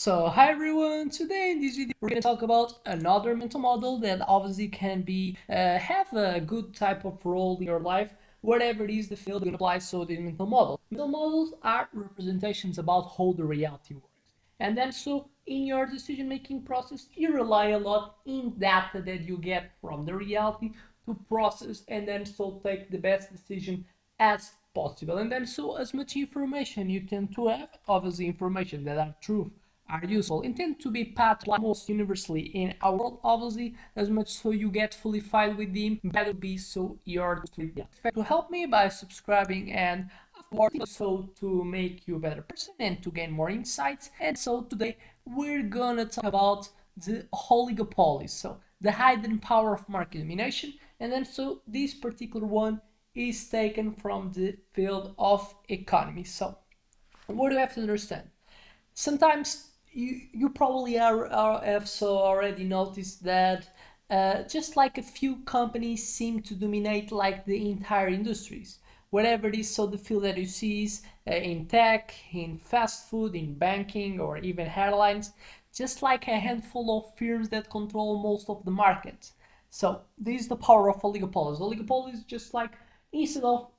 Hi everyone, today in this video we're going to talk about another mental model that obviously can be have a good type of role in your life, whatever it is the field you apply. So the mental model. Mental models are representations about how the reality works. And then so in your decision making process you rely a lot in data that you get from the reality to process and then so take the best decision as possible. And then so as much information you tend to have, obviously information that are true are useful and tend to be passed most universally in our world, obviously, as much so you get fully fine with them, better be so you're to help me by subscribing and so to make you a better person and to gain more insights. And so today we're gonna talk about the oligopolies, so the hidden power of market domination. And then so this particular one is taken from the field of economy. So what do you have to understand? Sometimes you probably have so already noticed that just like a few companies seem to dominate like the entire industries, whatever it is. So the field that you see is in tech, in fast food, in banking, or even airlines, just like a handful of firms that control most of the market. So this is the power of oligopolies. Oligopolies just like instead of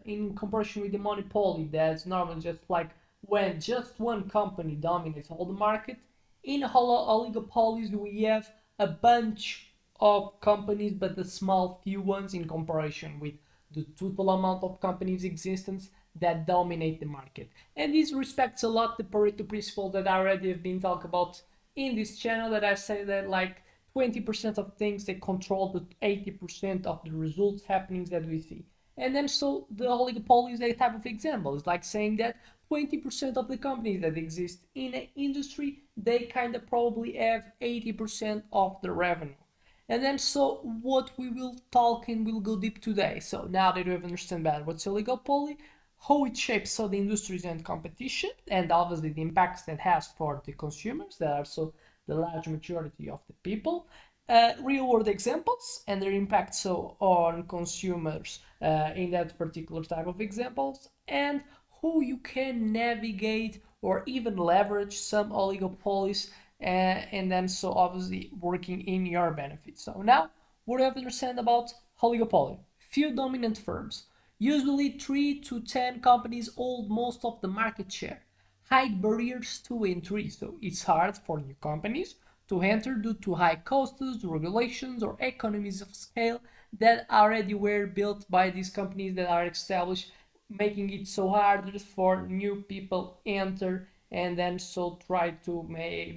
in comparison with the monopoly that's normally just like when just one company dominates all the market. In oligopolies we have a bunch of companies but a small few ones in comparison with the total amount of companies existence that dominate the market. And this respects a lot the Pareto principle that I already have been talked about in this channel, that I say that like 20% of things they control the 80% of the results happenings that we see. And then so the oligopoly is a type of example. It's like saying that 20% of the companies that exist in an industry, they kind of probably have 80% of the revenue. And then so what we will talk and we'll go deep today. So now that we have understand better what's oligopoly, how it shapes so the industries and competition, and obviously the impacts that has for the consumers that are so the large majority of the people, real world examples and their impact so on consumers in that particular type of examples, and who you can navigate or even leverage some oligopolies, and then so obviously working in your benefit. So now what do you have to understand about oligopoly? Few dominant firms, usually 3 to 10 companies hold most of the market share. High barriers to entry, so it's hard for new companies to enter due to high costs, regulations, or economies of scale that already were built by these companies that are established, making it so hard for new people enter and then so try to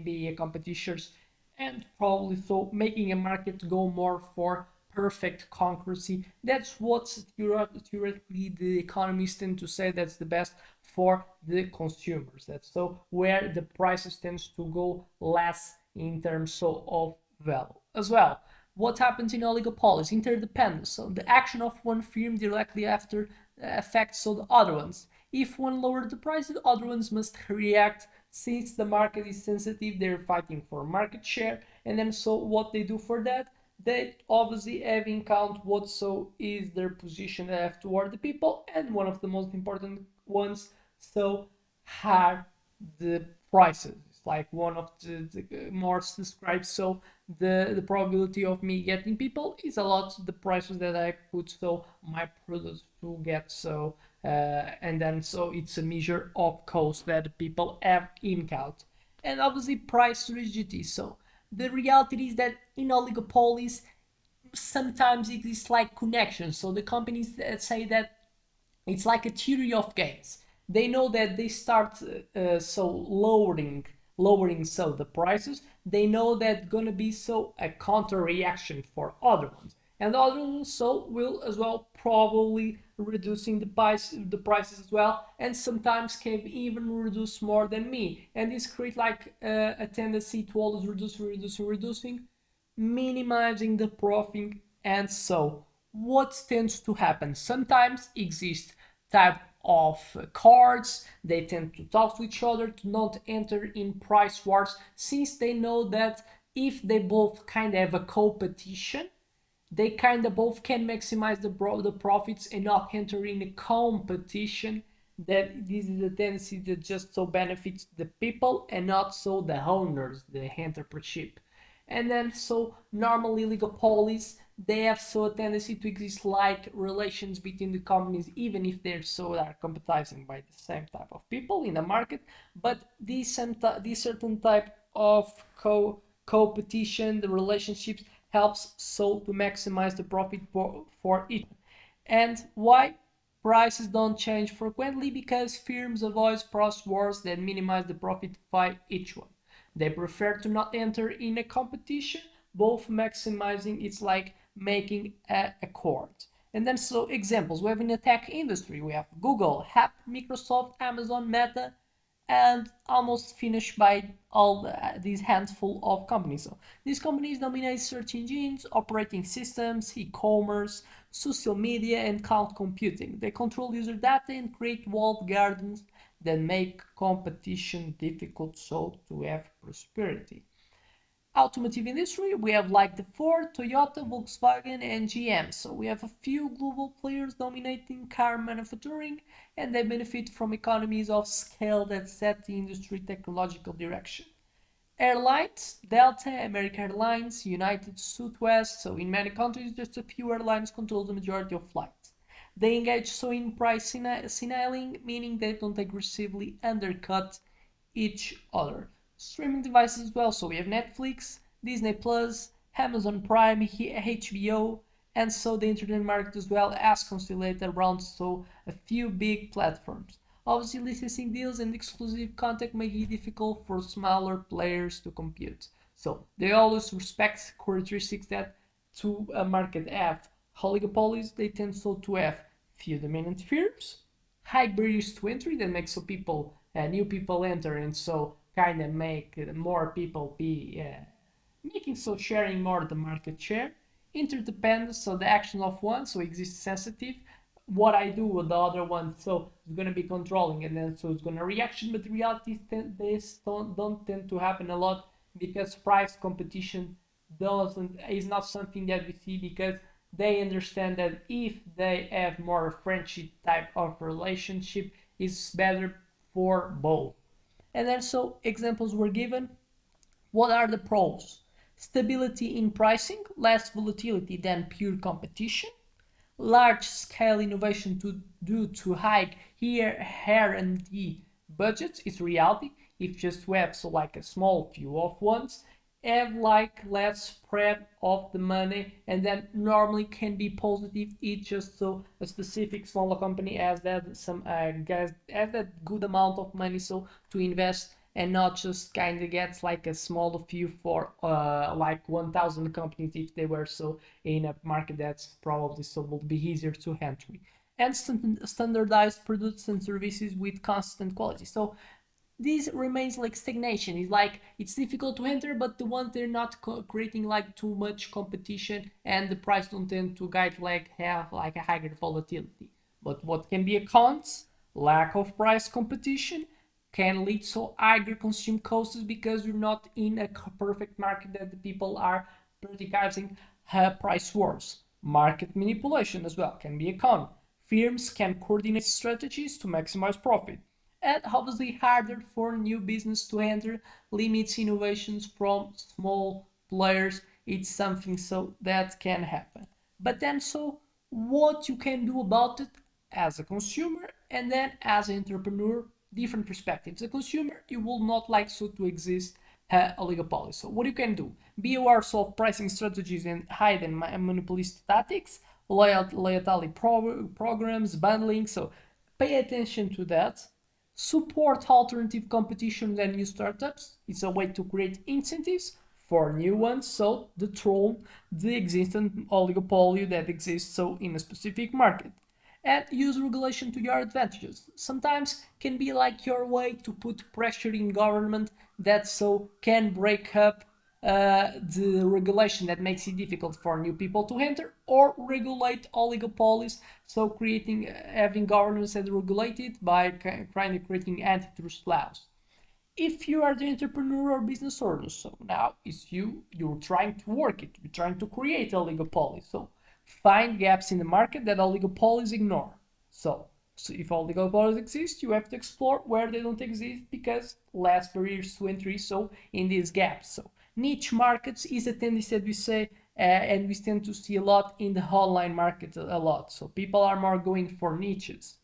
be a competitors, and probably so making a market go more for perfect concurrency. That's what theoretically the economists tend to say that's the best for the consumers. That's so where the prices tends to go less in terms so of value as well. What happens in oligopolies? Interdependence. So the action of one firm directly after affects so the other ones. If one lowers the price, the other ones must react. Since the market is sensitive, they're fighting for market share. And then so what they do for that, they obviously have in count what so is their position they have toward the people, and one of the most important ones so are the prices. It's like one of the most described. So the probability of me getting people is a lot the prices that I put so my products to get. So and then so it's a measure of cost that people have in count. And obviously price rigidity. So the reality is that in oligopolies sometimes it is like connections. So the companies that say that it's like a theory of games. They know that they start so lowering so the prices. They know that gonna be so a counter reaction for other ones, and the other ones so will as well probably reducing the prices as well, and sometimes can even reduce more than me. And this create like a tendency to always reducing, minimizing the profit. And so what tends to happen? Sometimes exist type of cards, they tend to talk to each other to not enter in price wars, since they know that if they both kind of have a competition, they kind of both can maximize the profits and not enter in a competition that this is a tendency that just so benefits the people and not so the owners, the entrepreneurship. And then so normally oligopolies, they have so a tendency to exist like relations between the companies, even if they're so are competing by the same type of people in the market. But this certain type of competition, the relationships helps so to maximize the profit for each. And why? Prices don't change frequently because firms avoid price wars that minimize the profit by each one. They prefer to not enter in a competition, both maximizing it's like making a accord. And then so examples we have in the tech industry, we have Google, Apple, Microsoft, Amazon, Meta, and almost finished by all these handful of companies. So these companies dominate search engines, operating systems, e-commerce, social media, and cloud computing. They control user data and create walled gardens that make competition difficult so to have prosperity. Automotive industry, we have like the Ford, Toyota, Volkswagen, and GM. So we have a few global players dominating car manufacturing, and they benefit from economies of scale that set the industry technological direction. Airlines, Delta, American Airlines, United, Southwest. So in many countries, just a few airlines control the majority of flights. They engage so in price signaling, meaning they don't aggressively undercut each other. Streaming devices as well. So we have Netflix, Disney Plus, Amazon Prime, HBO, and so the internet market as well as consolidated around so a few big platforms. Obviously, licensing deals and exclusive content make it difficult for smaller players to compete. So they always respect characteristics that to a market have. Oligopolies, they tend so to have few dominant firms, high barriers to entry that makes so people, new people enter and so kind of make more people be making so sharing more the market share. Interdependence, so the action of one, so exists sensitive. What I do with the other one, so it's gonna be controlling, and then so it's gonna reaction. But reality, this don't tend to happen a lot because price competition doesn't is not something that we see because they understand that if they have more friendship type of relationship, it's better for both. And then so examples were given. What are the pros? Stability in pricing, less volatility than pure competition, large scale innovation due to high R&D budgets is reality. If just we have so like a small few of ones, have like less spread of the money, and then normally can be positive. It's just so a specific smaller company has that some guys have that good amount of money so to invest and not just kind of gets like a small few for like 1,000 companies if they were so in a market that's probably so will be easier to enter. And standardized products and services with constant quality. So this remains like stagnation. It's like it's difficult to enter, but the ones they're not creating like too much competition, and the price don't tend to guide like have like a higher volatility. But what can be a cons? Lack of price competition can lead to higher consumer costs because you're not in a perfect market that the people are practicing price wars. Market manipulation as well can be a con. Firms can coordinate strategies to maximize profit, and obviously harder for new business to enter, limits innovations from small players. It's something so that can happen. But then so what you can do about it as a consumer and then as an entrepreneur, different perspectives. A consumer, you will not like so to exist oligopoly. So what you can do, be aware of pricing strategies and hide and monopolistic tactics, loyalty programs, bundling. So pay attention to that. Support alternative competitions and new startups. It's a way to create incentives for new ones, so dethrone the existing oligopoly that exists so in a specific market. And use regulation to your advantages. Sometimes can be like your way to put pressure in government that so can break up the regulation that makes it difficult for new people to enter, or regulate oligopolies, so creating having governance that regulated by kind of creating antitrust laws. If you are the entrepreneur or business owner, so now it's you're trying to work it, you're trying to create oligopoly, so find gaps in the market that oligopolies ignore. So So if oligopolies exist, you have to explore where they don't exist because less barriers to entry. So in these gaps, so niche markets is a tendency that we say, and we tend to see a lot in the online market a lot. So people are more going for niches.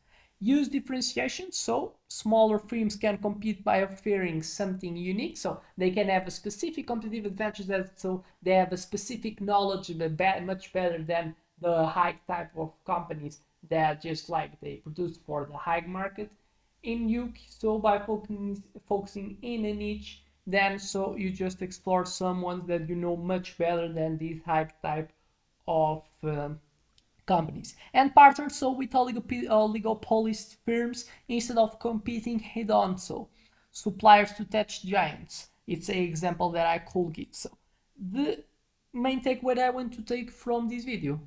Use differentiation, so smaller firms can compete by offering something unique, so they can have a specific competitive advantage, that so they have a specific knowledge much better than the high type of companies that just like they produce for the high market. In you, so by focusing in a niche, then so you just explore some ones that you know much better than these high type of companies, and partner so with oligopolist firms instead of competing head-on, so suppliers to tech giants. It's an example that I could give. So the main takeaway I want to take from this video: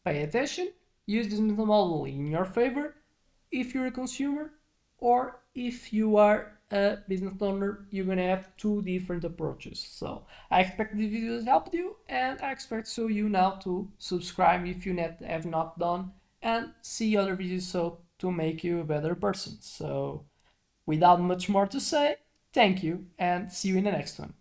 pay attention, use this mental model in your favor if you're a consumer, or if you are a business owner, you're gonna have two different approaches. So I expect this video has helped you, and I expect so you now to subscribe if you have not done, and see other videos so to make you a better person. So without much more to say, thank you and see you in the next one.